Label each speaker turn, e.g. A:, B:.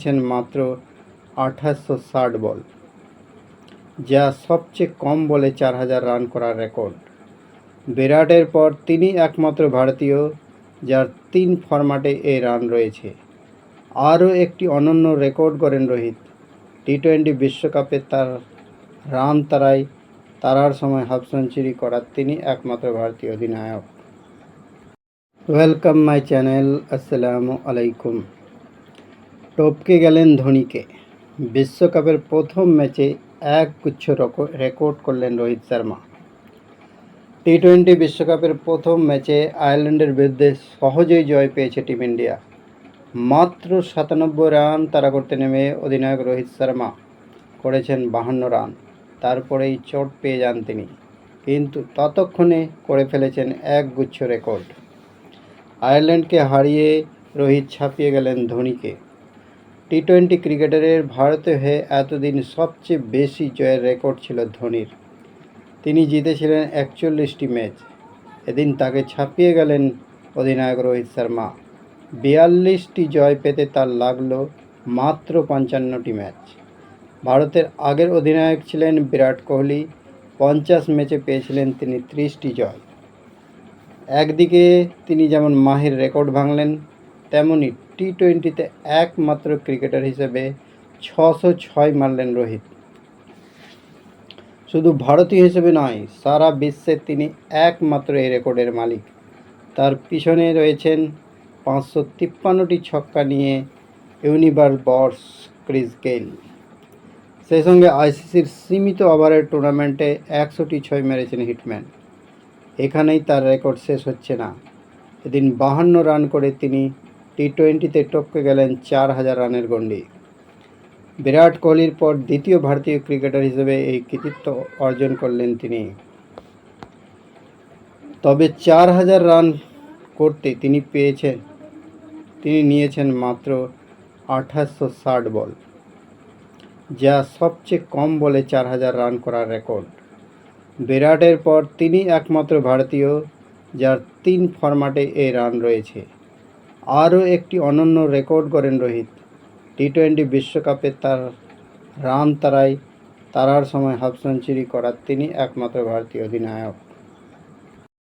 A: করেছেন মাত্র 2860 বল, যা সবচেয়ে কম বলে 4000 রান করার রেকর্ড। বিরাটের পর তিনি একমাত্র ভারতীয় যার 3 ফরম্যাটে এই রান রয়েছে। আরও একটি অনন্য রেকর্ড করেন রোহিত। টি-20 বিশ্বকাপে তার রান তারার সময় হাফ সেঞ্চুরি করার তিনি একমাত্র ভারতীয় অধিনায়ক। ওয়েলকাম মাই চ্যানেল, আসসালামু আলাইকুম। টপকে গেলেন ধোনিকে। বিশ্বকাপের প্রথম ম্যাচে একগুচ্ছ রেকর্ড করলেন রোহিত শর্মা। টি-20 বিশ্বকাপের প্রথম ম্যাচে আয়ারল্যান্ডের বিরুদ্ধে সহজেই জয় পেয়েছে টিম ইন্ডিয়া। মাত্র 97 রান তাড়া করতে নেমে অধিনায়ক রোহিত শর্মা করেছেন 52 রান। তারপরেই চোট পেয়ে যান তিনি, কিন্তু ততক্ষণে করে ফেলেছেন একগুচ্ছ রেকর্ড। আয়ারল্যান্ডকে হারিয়ে রোহিত ছাপিয়ে গেলেন ধোনিকে। টি-20 ক্রিকেটারের ভারতের হয়ে এতদিন সবচেয়ে বেশি জয়ের রেকর্ড ছিল ধোনির। তিনি জিতেছিলেন 41টি ম্যাচ। এদিন তাকে ছাপিয়ে গেলেন অধিনায়ক রোহিত শর্মা। 42টি জয় পেতে তার লাগলো মাত্র 55টি ম্যাচ। ভারতের আগের অধিনায়ক ছিলেন বিরাট কোহলি। 50 ম্যাচে পেয়েছিলেন তিনি 30টি জয়। একদিকে তিনি যেমন মাহের রেকর্ড ভাঙলেন, তেমনি টি-20তে একমাত্র ক্রিকেটার হিসেবে 606 মারলেন রোহিত। শুধু ভারতীয় হিসেবে নয়, সারা বিশ্বে তিনি একমাত্র এই রেকর্ডের মালিক। তার পিছনে রয়েছেন 553টি ছক্কা নিয়ে ইউনিভার্স বস ক্রিস গেইল। সেই সঙ্গে আইসিসির সীমিত ওভারের টুর্নামেন্টে 100টি 6 মেরেছেন হিটম্যান। এখানেই তার রেকর্ড শেষ হচ্ছে না। এদিন 52 রান করে তিনি টি-20তে টপকে গেলেন 4000 রানের গণ্ডি। বিরাট কোহলির পর দ্বিতীয় ভারতীয় ক্রিকেটার হিসেবে এই কৃতিত্ব অর্জন করলেন তিনি। তবে 4000 রান করতে তিনি নিয়েছেন মাত্র 2860 বল, যা সবচেয়ে কম বলে 4000 রান করার রেকর্ড। বিরাটের পর তিনি একমাত্র ভারতীয় যার 3 ফরম্যাটে এই রান রয়েছে। আরও একটি অনন্য রেকর্ড করেন রোহিত। টি-20 বিশ্বকাপে তার রান তারার সময় হাফ সেঞ্চুরি করার তিনি একমাত্র ভারতীয় অধিনায়ক।